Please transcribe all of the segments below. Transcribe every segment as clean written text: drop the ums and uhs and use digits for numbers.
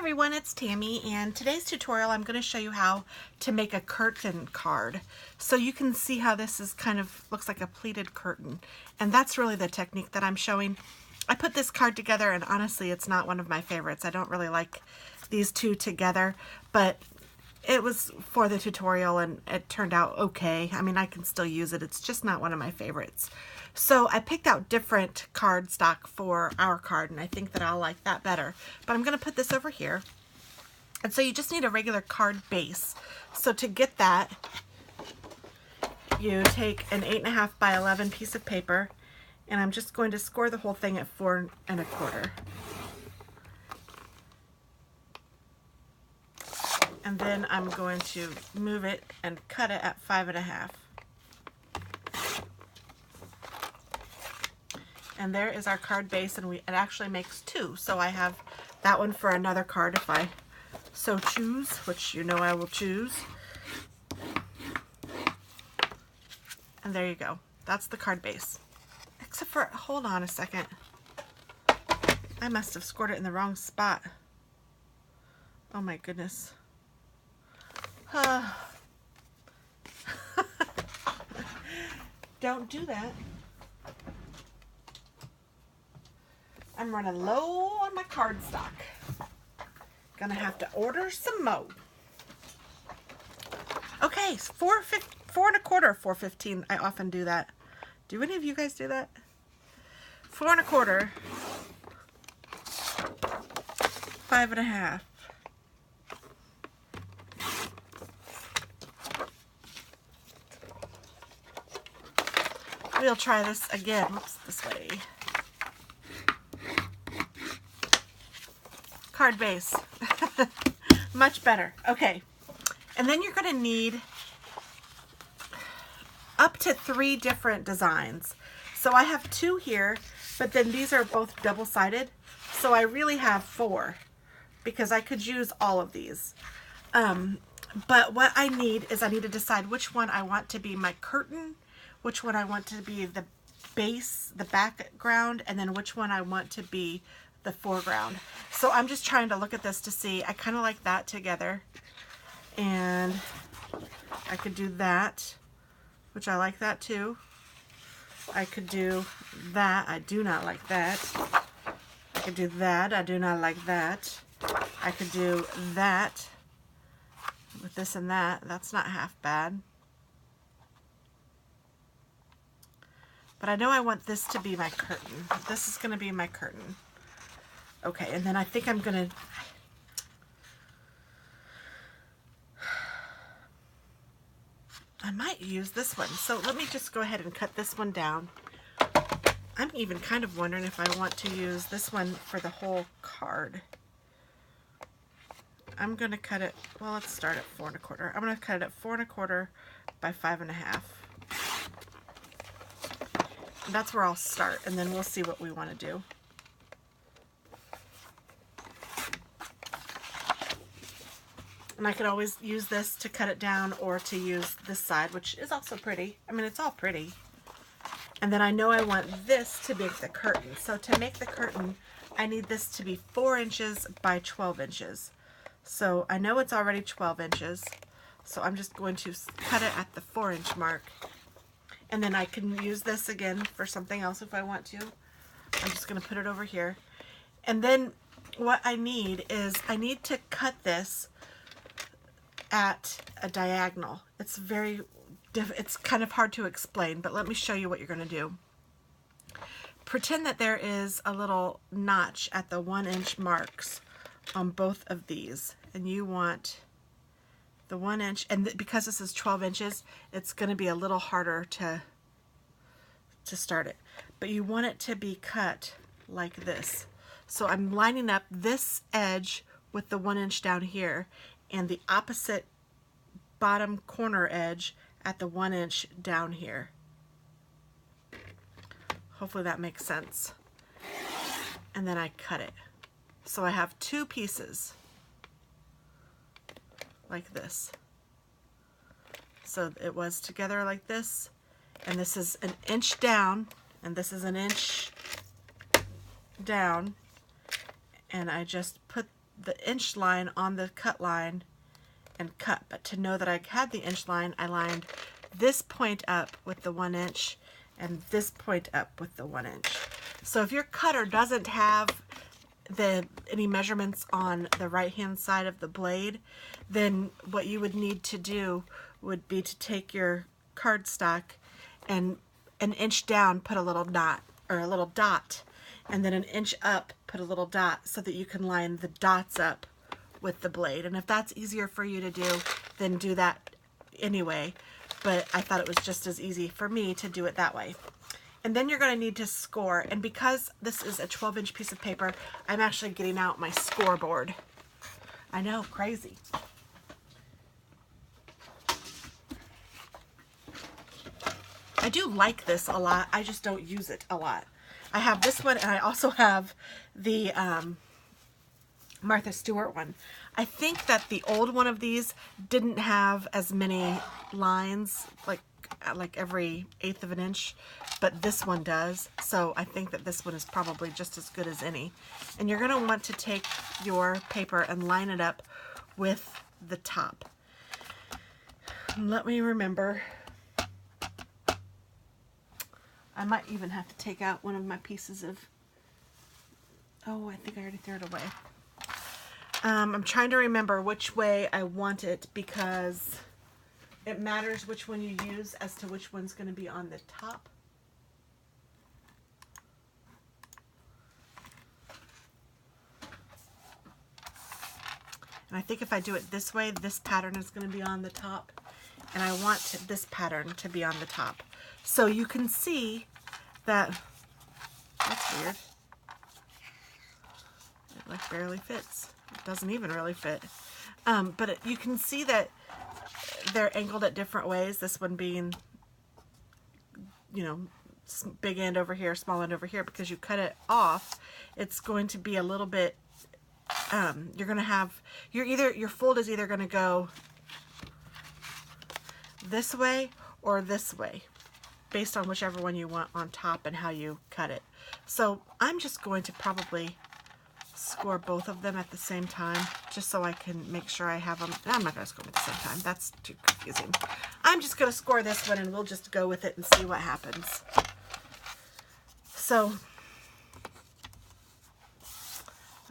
everyone, it's Tammy, and today's tutorial I'm going to show you how to make a curtain card. So you can see how this is kind of looks like a pleated curtain, and that's really the technique that I'm showing. I put this card together and honestly it's not one of my favorites. I don't really like these two together, but it was for the tutorial and it turned out okay. I mean, I can still use it. It's just not one of my favorites. So I picked out different cardstock for our card, and I think that I'll like that better. But I'm going to put this over here. And so you just need a regular card base. So to get that, you take an 8.5 by 11 piece of paper, and I'm just going to score the whole thing at 4 1/4. And then I'm going to move it and cut it at 5 1/2. And there is our card base, and it actually makes 2. So I have that one for another card if I so choose, which you know I will choose. And there you go. That's the card base. Except for, hold on a second. I must have scored it in the wrong spot. Oh my goodness. Don't do that. I'm running low on my cardstock. Gonna have to order some more. Okay, 4 1/4, 4/15. I often do that. Do any of you guys do that? 4 1/4, 5 1/2. We'll try this again. Whoops, this way. Card base. Much better. Okay. And then you're going to need up to 3 different designs. So I have 2 here, but then these are both double-sided. So I really have 4 because I could use all of these. But what I need is I need to decide which one I want to be my curtain, which one I want to be the base, the background, and then which one I want to be the foreground. So I'm just trying to look at this to see. I kind of like that together, and I could do that, which I like that too. I could do that. I do not like that. I could do that. I do not like that. I could do that with this and that. That's not half bad. But I know I want this to be my curtain. This is going to be my curtain. Okay, and then I think I'm going to... I might use this one. So let me just go ahead and cut this one down. I'm even kind of wondering if I want to use this one for the whole card. I'm going to cut it... Well, let's start at 4 1/4. I'm going to cut it at 4 1/4 by 5 1/2. That's where I'll start, and then we'll see what we want to do. And I could always use this to cut it down or to use this side, which is also pretty. I mean, it's all pretty. And then I know I want this to make the curtain. So to make the curtain, I need this to be 4 inches by 12 inches. So I know it's already 12 inches. So I'm just going to cut it at the 4-inch mark. And then I can use this again for something else if I want to. I'm just going to put it over here. And then what I need is I need to cut this at a diagonal. It's it's kind of hard to explain, but let me show you what you're going to do. Pretend that there is a little notch at the 1-inch marks on both of these, and you want the 1 inch, and because this is 12 inches, it's going to be a little harder to start it. But you want it to be cut like this. So I'm lining up this edge with the 1 inch down here, and the opposite bottom corner edge at the 1 inch down here. Hopefully that makes sense. And then I cut it. So I have 2 pieces like this. So it was together like this, and this is 1 inch down, and this is 1 inch down, and I just put the inch line on the cut line and cut. But to know that I had the inch line, I lined this point up with the 1 inch and this point up with the 1 inch. So if your cutter doesn't have any measurements on the right hand side of the blade, then what you would need to do would be to take your cardstock and an inch down put a little knot or a little dot, and then an inch up put a little dot, so that you can line the dots up with the blade. And if that's easier for you to do, then do that anyway, but I thought it was just as easy for me to do it that way. And then you're going to need to score, and because this is a 12-inch piece of paper, I'm actually getting out my scoreboard. I know, crazy. I do like this a lot, I just don't use it a lot. I have this one, and I also have the Martha Stewart one. I think that the old one of these didn't have as many lines, like every 1/8 of an inch, but this one does. So I think that this one is probably just as good as any. And you're going to want to take your paper and line it up with the top. Let me remember. I might even have to take out one of my pieces of, oh, I think I already threw it away. I'm trying to remember which way I want it, because it matters which one you use as to which one's going to be on the top. And I think if I do it this way, this pattern is going to be on the top, and I want this pattern to be on the top. So you can see that, that's weird. It like barely fits. It doesn't even really fit. But you can see that they're angled at different ways. This one being, you know, big end over here, small end over here, because you cut it off. It's going to be a little bit, you're going to have, your fold is either going to go this way or this way, based on whichever one you want on top and how you cut it. So I'm just going to probably score both of them at the same time, just so I can make sure I have them. I'm not going to score them at the same time. That's too confusing. I'm just going to score this one, and we'll just go with it and see what happens. So,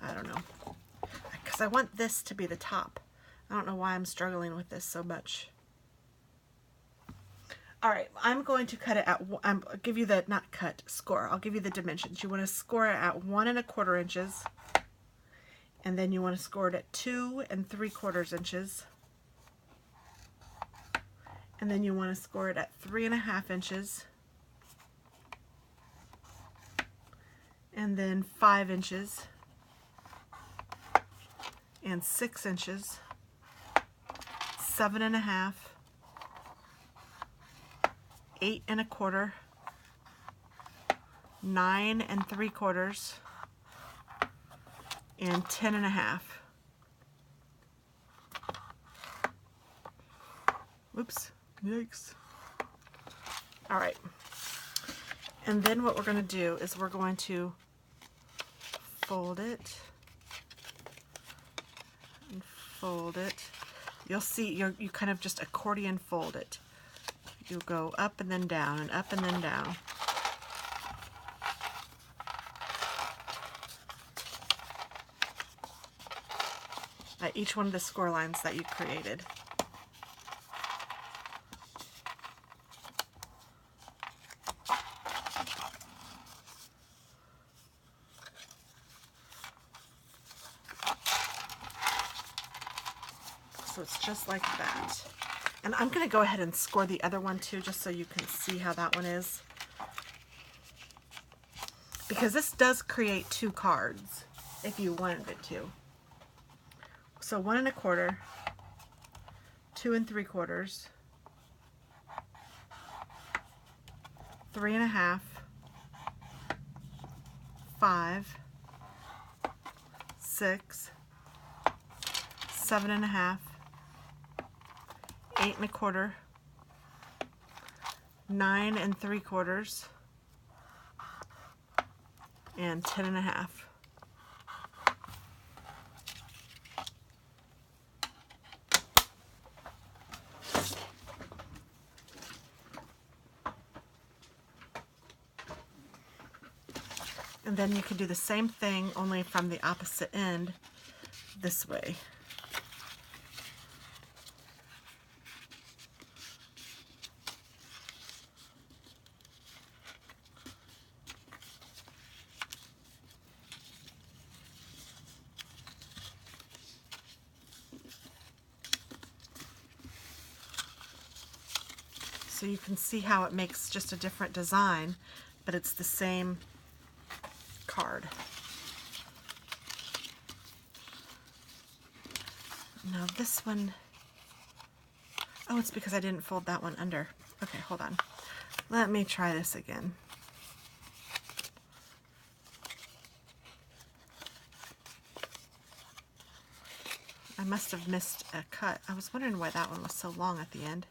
I don't know, because I want this to be the top. I don't know why I'm struggling with this so much. All right, I'm going to cut it at, I'll give you the, not cut, score. I'll give you the dimensions. You want to score it at 1 1/4 inches. And then you want to score it at 2 3/4 inches. And then you want to score it at 3 1/2 inches. And then 5 inches. And 6 inches. 7 1/2. 8 1/4. 9 3/4. And 10 1/2. Whoops, yikes. All right. And then what we're going to do is we're going to fold it and fold it. You'll see you kind of just accordion fold it. You go up and then down and up and then down. At each one of the score lines that you created. So it's just like that. And I'm going to go ahead and score the other one too, just so you can see how that one is. Because this does create 2 cards, if you wanted it to. So 1 1/4, 2 3/4, 3 1/2, 5, 6, 7 1/2, 8 1/4, 9 3/4, and 10 1/2. And then you could do the same thing, only from the opposite end, this way. So you can see how it makes just a different design, but it's the same card. Now this one, oh, it's because I didn't fold that one under. Okay, hold on. Let me try this again. I must have missed a cut. I was wondering why that one was so long at the end.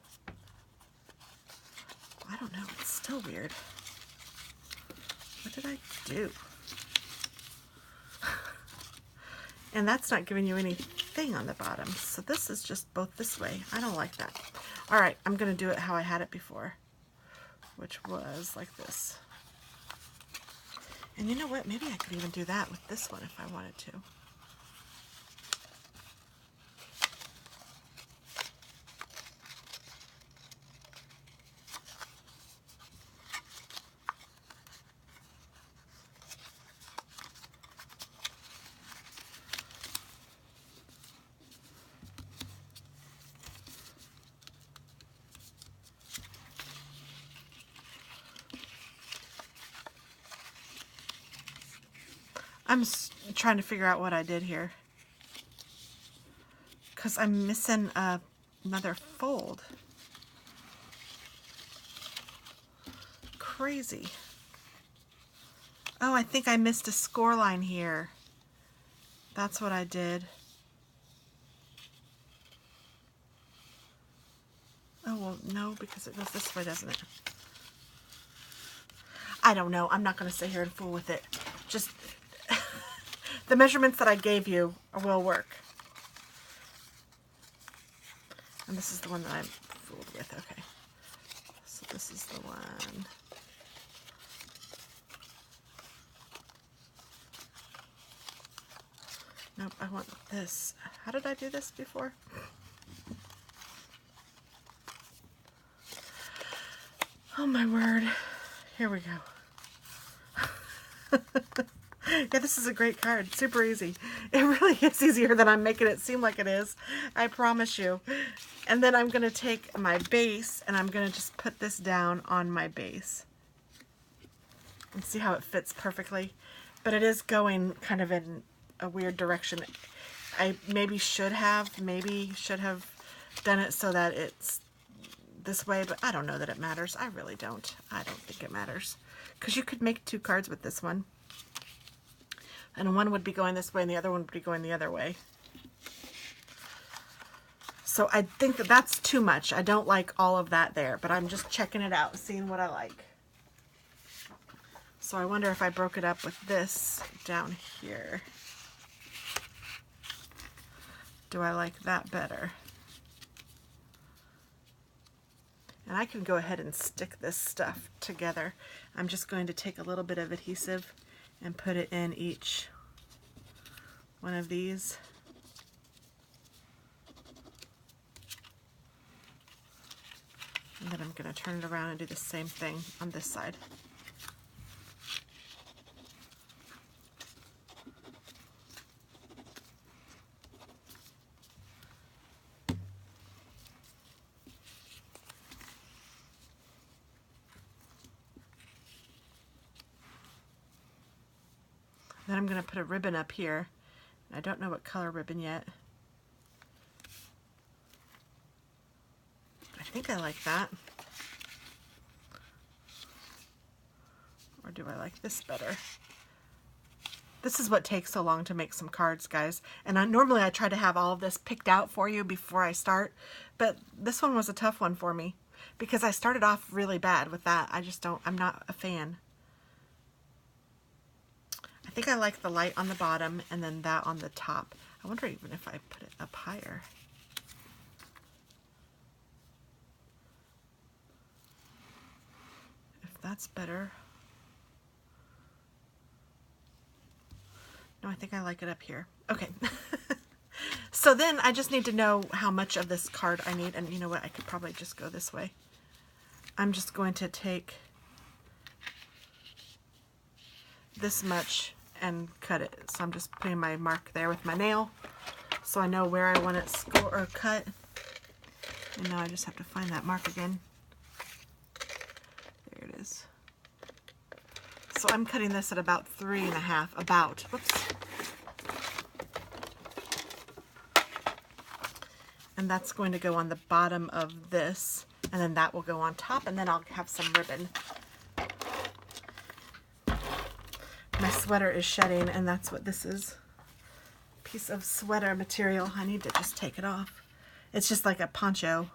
I don't know, it's still weird. What did I do? And that's not giving you anything on the bottom. So this is just both this way. I don't like that. All right, I'm gonna do it how I had it before, which was like this. And you know what? Maybe I could even do that with this one if I wanted to. I'm trying to figure out what I did here, because I'm missing another fold. Crazy. Oh, I think I missed a score line here. That's what I did. Oh, well, no, because it goes this way, doesn't it? I don't know. I'm not going to sit here and fool with it. Just the measurements that I gave you will work. And this is the one that I fooled with. Okay. So this is the one. Nope, I want this. How did I do this before? Oh my word. Here we go. Yeah, this is a great card. Super easy. It really is easier than I'm making it seem like it is. I promise you. And then I'm going to take my base and I'm going to just put this down on my base. And see how it fits perfectly. But it is going kind of in a weird direction. I maybe should have done it so that it's this way, but I don't know that it matters. I really don't. I don't think it matters. Because you could make two cards with this one. And one would be going this way and the other one would be going the other way. So I think that that's too much. I don't like all of that there, but I'm just checking it out, seeing what I like. So I wonder if I broke it up with this down here. Do I like that better? And I can go ahead and stick this stuff together. I'm just going to take a little bit of adhesive and put it in each one of these. And then I'm going to turn it around and do the same thing on this side. Then I'm going to put a ribbon up here. I don't know what color ribbon yet. I think I like that. Or do I like this better? This is what takes so long to make some cards, guys. And normally I try to have all of this picked out for you before I start. But this one was a tough one for me. Because I started off really bad with that. I'm not a fan. I think I like the light on the bottom and then that on the top. I wonder even if I put it up higher. If that's better. No, I think I like it up here. Okay. So then I just need to know how much of this card I need. And you know what? I could probably just go this way. I'm just going to take this much and cut it. So I'm just putting my mark there with my nail so I know where I want it score or cut. And now I just have to find that mark again. There it is. So I'm cutting this at about 3.5, about. Whoops. And that's going to go on the bottom of this, and then that will go on top, and then I'll have some ribbon. My sweater is shedding, and that's what this is. Piece of sweater material. I need to just take it off. It's just like a poncho.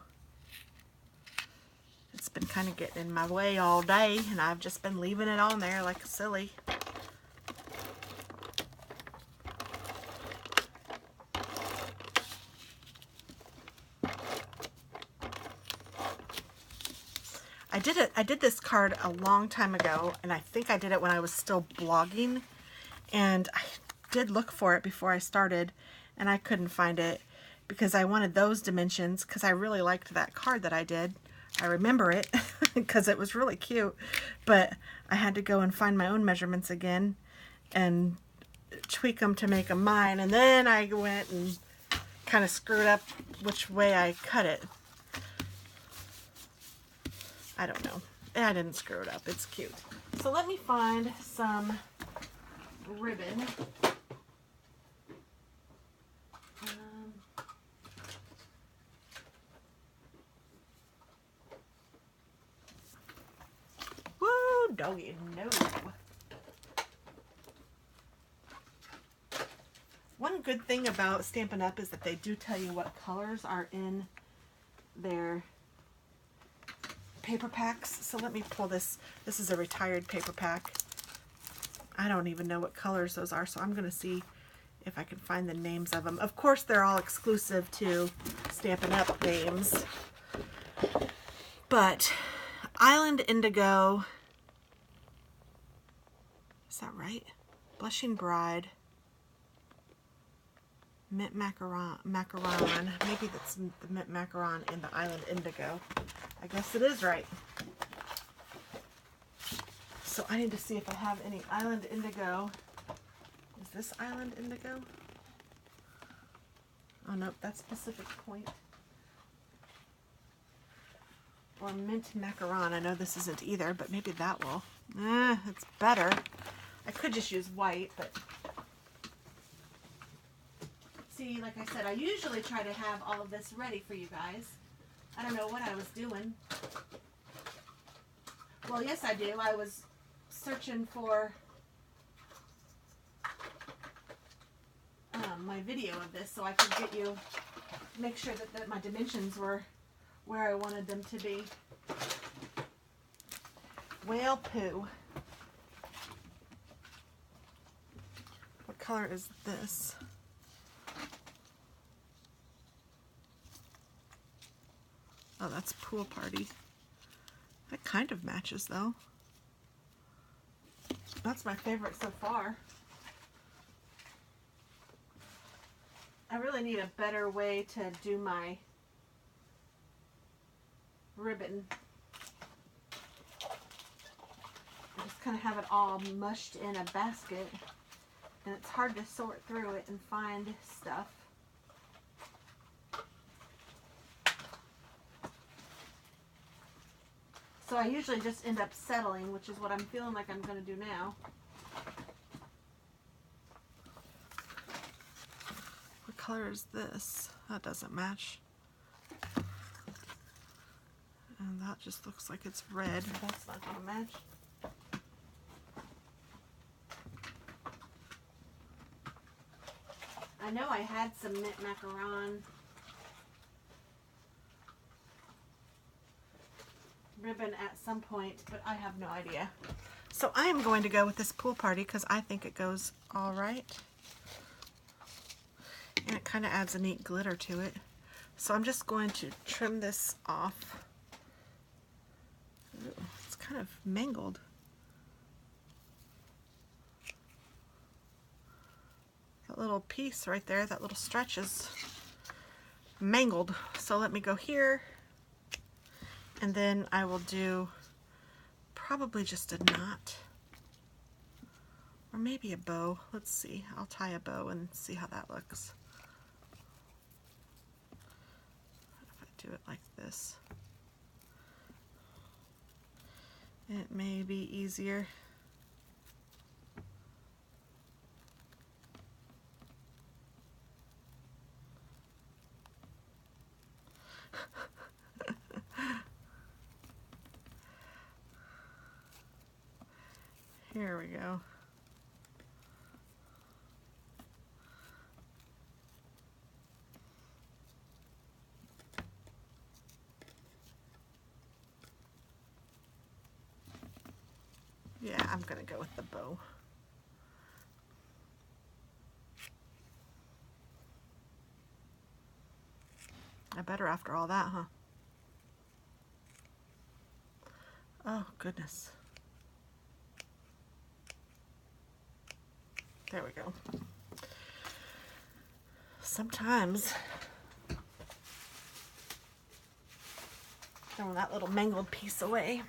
It's been kind of getting in my way all day, and I've just been leaving it on there like silly. I did this card a long time ago, and I think I did it when I was still blogging, and I did look for it before I started, and I couldn't find it because I wanted those dimensions because I really liked that card that I did. I remember it because it was really cute, but I had to go and find my own measurements again and tweak them to make them mine, and then I went and kind of screwed up which way I cut it. I don't know. I didn't screw it up. It's cute. So let me find some ribbon. Woo, doggy, no. One good thing about Stampin' Up! Is that they do tell you what colors are in their paper packs. So let me pull this. This is a retired paper pack. I don't even know what colors those are, so I'm going to see if I can find the names of them. Of course, they're all exclusive to Stampin' Up! Names. But Island Indigo, is that right? Blushing Bride, Mint Macaron, maybe that's the Mint Macaron and the Island Indigo. I guess it is right. So I need to see if I have any Island Indigo. Is this Island Indigo? Oh no, that's Pacific Point. Or Mint Macaron. I know this isn't either, but maybe that will. It's better. I could just use white, but see, like I said, I usually try to have all of this ready for you guys. I don't know what I was doing. Well, yes, I do. I was searching for my video of this so I could make sure that my dimensions were where I wanted them to be. Whale poo. What color is this? Oh, that's Pool Party. That kind of matches though. That's my favorite so far. I really need a better way to do my ribbon. I just kind of have it all mushed in a basket, and it's hard to sort through it and find stuff. So I usually just end up settling, which is what I'm feeling like I'm going to do now. What color is this? That doesn't match. And that just looks like it's red. That's not going to match. I know I had some Mint Macaron ribbon at some point, but I have no idea. So I am going to go with this Pool Party because I think it goes all right. And it kind of adds a neat glitter to it. So I'm just going to trim this off. Ooh, it's kind of mangled. That little piece right there, that little stretch is mangled. So let me go here, and then I will do probably just a knot or maybe a bow. Let's see, I'll tie a bow and see how that looks. If I do it like this, it may be easier. Here we go. Yeah, I'm gonna go with the bow. I better after all that, huh? Oh, goodness. There we go. Sometimes throwing that little mangled piece away.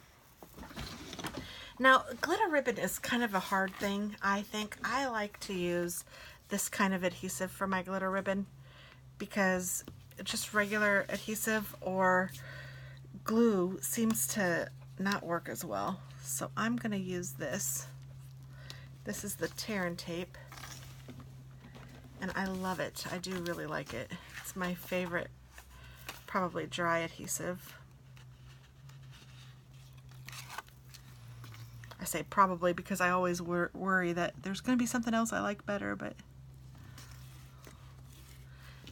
Now, glitter ribbon is kind of a hard thing, I think. I like to use this kind of adhesive for my glitter ribbon because just regular adhesive or glue seems to not work as well. So I'm going to use this. This is the tear and tape, and I love it. I do really like it. It's my favorite, probably dry adhesive. I say probably because I always worry that there's going to be something else I like better, but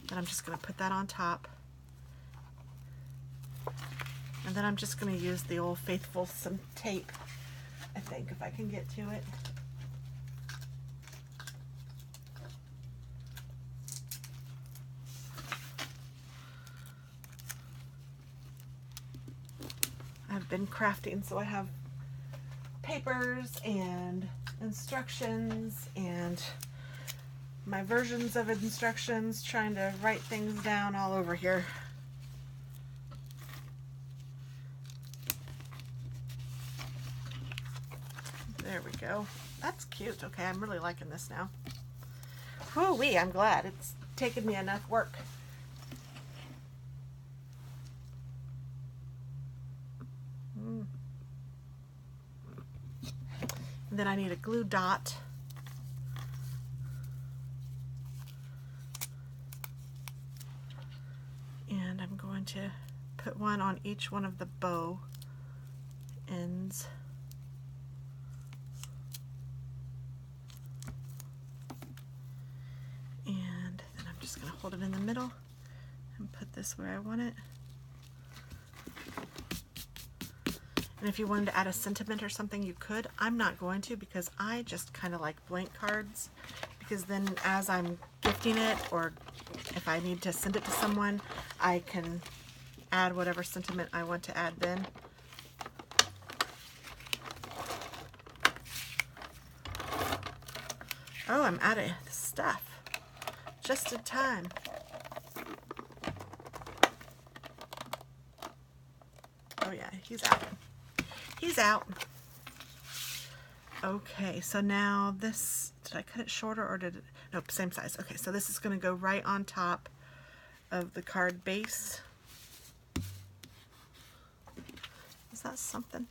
and I'm just going to put that on top. And then I'm just going to use the old faithful some tape, I think, if I can get to it. I've been crafting, so I have papers and instructions and my versions of instructions, trying to write things down all over here. There we go. That's cute. Okay, I'm really liking this now. Whoo-wee, I'm glad. It's taken me enough work. And then I need a glue dot. And I'm going to put one on each one of the bow ends. And then I'm just going to hold it in the middle and put this where I want it. And if you wanted to add a sentiment or something, you could. I'm not going to because I just kind of like blank cards, because then as I'm gifting it, or if I need to send it to someone, I can add whatever sentiment I want to add then. Oh, I'm out of stuff. Just in time. Oh yeah, he's out. He's out. Okay, so now this, did I cut it shorter or did it, nope, same size. Okay, so this is going to go right on top of the card base. Is that something?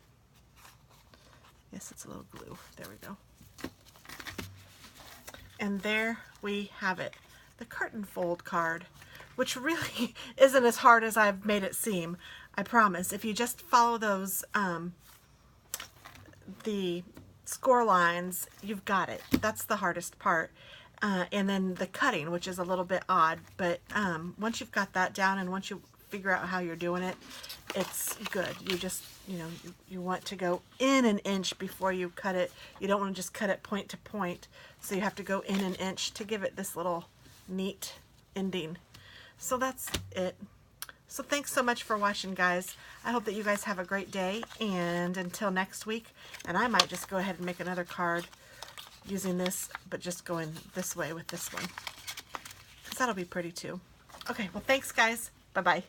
Yes, it's a little glue. There we go. And there we have it. The curtain fold card, which really isn't as hard as I've made it seem. I promise. If you just follow those, the score lines, you've got it. That's the hardest part. And then the cutting, which is a little bit odd, but once you've got that down and once you figure out how you're doing it, it's good. You just, you know, you want to go in an inch before you cut it. You don't want to just cut it point to point, so you have to go in an inch to give it this little neat ending. So that's it. So thanks so much for watching, guys. I hope that you guys have a great day, and until next week, and I might just go ahead and make another card using this, but just going this way with this one. Because that'll be pretty too. Okay, well thanks guys. Bye-bye.